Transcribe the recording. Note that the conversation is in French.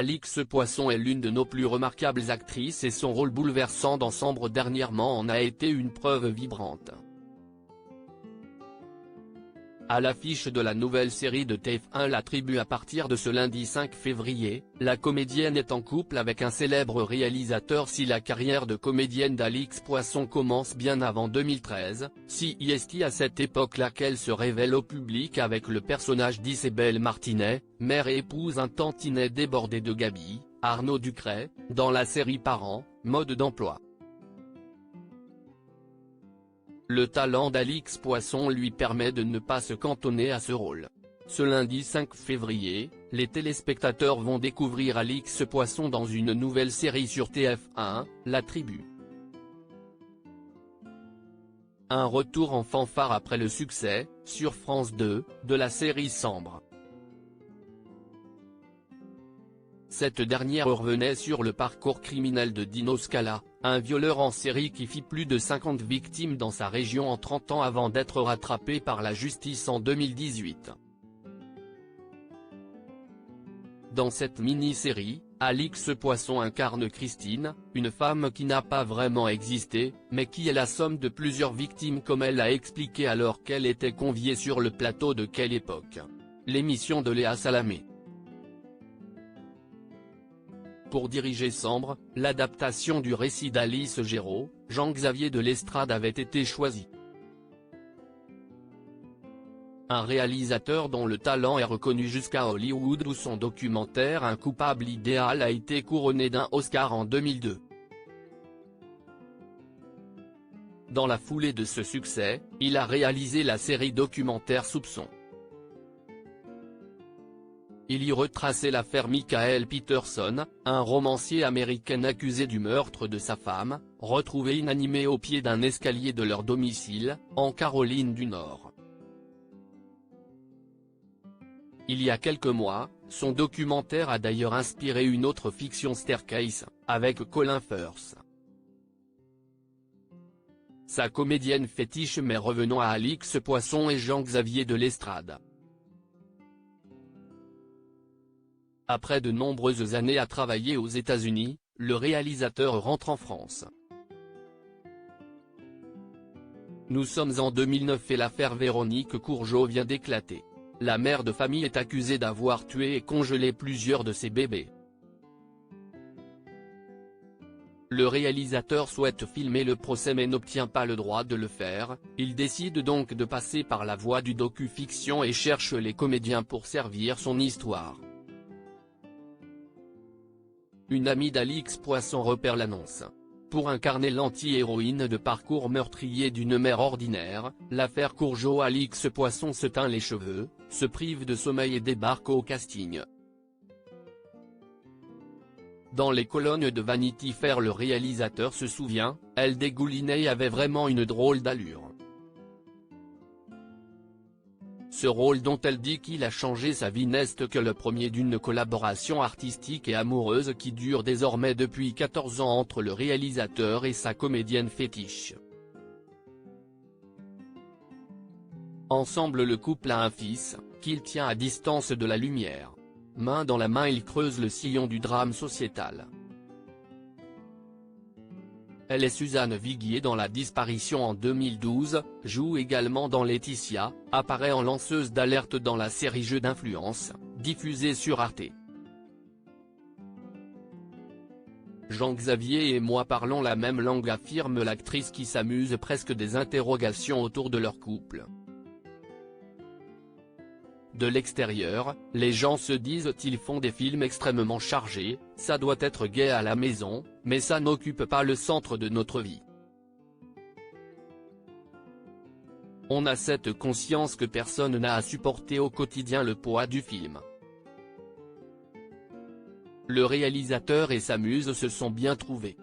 Alix Poisson est l'une de nos plus remarquables actrices et son rôle bouleversant dans Sombre dernièrement en a été une preuve vibrante. À l'affiche de la nouvelle série de TF1 La Tribu à partir de ce lundi 5 février, la comédienne est en couple avec un célèbre réalisateur. Si la carrière de comédienne d'Alix Poisson commence bien avant 2013, c'est à cette époque-là qu'elle se révèle au public avec le personnage d'Isabelle Martinet, mère et épouse un tantinet débordé de Gaby, Arnaud Ducret, dans la série Parents, mode d'emploi. Le talent d'Alix Poisson lui permet de ne pas se cantonner à ce rôle. Ce lundi 5 février, les téléspectateurs vont découvrir Alix Poisson dans une nouvelle série sur TF1, La Tribu. Un retour en fanfare après le succès, sur France 2, de la série Sombre. Cette dernière revenait sur le parcours criminel de Dino Scala, un violeur en série qui fit plus de 50 victimes dans sa région en 30 ans avant d'être rattrapé par la justice en 2018. Dans cette mini-série, Alix Poisson incarne Christine, une femme qui n'a pas vraiment existé, mais qui est la somme de plusieurs victimes comme elle l'a expliqué alors qu'elle était conviée sur le plateau de Quelle époque, l'émission de Léa Salamé. Pour diriger Sombre, l'adaptation du récit d'Alice Géraud, Jean-Xavier de Lestrade avait été choisi. Un réalisateur dont le talent est reconnu jusqu'à Hollywood où son documentaire Un coupable idéal a été couronné d'un Oscar en 2002. Dans la foulée de ce succès, il a réalisé la série documentaire Soupçon. Il y retraçait l'affaire Michael Peterson, un romancier américain accusé du meurtre de sa femme, retrouvé inanimé au pied d'un escalier de leur domicile, en Caroline du Nord. Il y a quelques mois, son documentaire a d'ailleurs inspiré une autre fiction Staircase, avec Colin Firth. Sa comédienne fétiche. Mais revenons à Alix Poisson et Jean-Xavier de Lestrade. Après de nombreuses années à travailler aux États-Unis, le réalisateur rentre en France. Nous sommes en 2009 et l'affaire Véronique Courgeot vient d'éclater. La mère de famille est accusée d'avoir tué et congelé plusieurs de ses bébés. Le réalisateur souhaite filmer le procès mais n'obtient pas le droit de le faire, il décide donc de passer par la voie du docu-fiction et cherche les comédiens pour servir son histoire. Une amie d'Alix Poisson repère l'annonce. Pour incarner l'anti-héroïne de parcours meurtrier d'une mère ordinaire, l'affaire Courgeot. Alix Poisson se teint les cheveux, se prive de sommeil et débarque au casting. Dans les colonnes de Vanity Fair, le réalisateur se souvient, elle dégoulinait et avait vraiment une drôle d'allure. Ce rôle dont elle dit qu'il a changé sa vie n'est que le premier d'une collaboration artistique et amoureuse qui dure désormais depuis 14 ans entre le réalisateur et sa comédienne fétiche. Ensemble, le couple a un fils, qu'il tient à distance de la lumière. Main dans la main, ils creusent le sillon du drame sociétal. Elle est Suzanne Viguier dans La Disparition en 2012, joue également dans Laetitia, apparaît en lanceuse d'alerte dans la série Jeux d'influence, diffusée sur Arte. Jean-Xavier et moi parlons la même langue, affirme l'actrice qui s'amuse presque des interrogations autour de leur couple. De l'extérieur, les gens se disent ils font des films extrêmement chargés, ça doit être gai à la maison, mais ça n'occupe pas le centre de notre vie. On a cette conscience que personne n'a à supporter au quotidien le poids du film. Le réalisateur et sa muse se sont bien trouvés.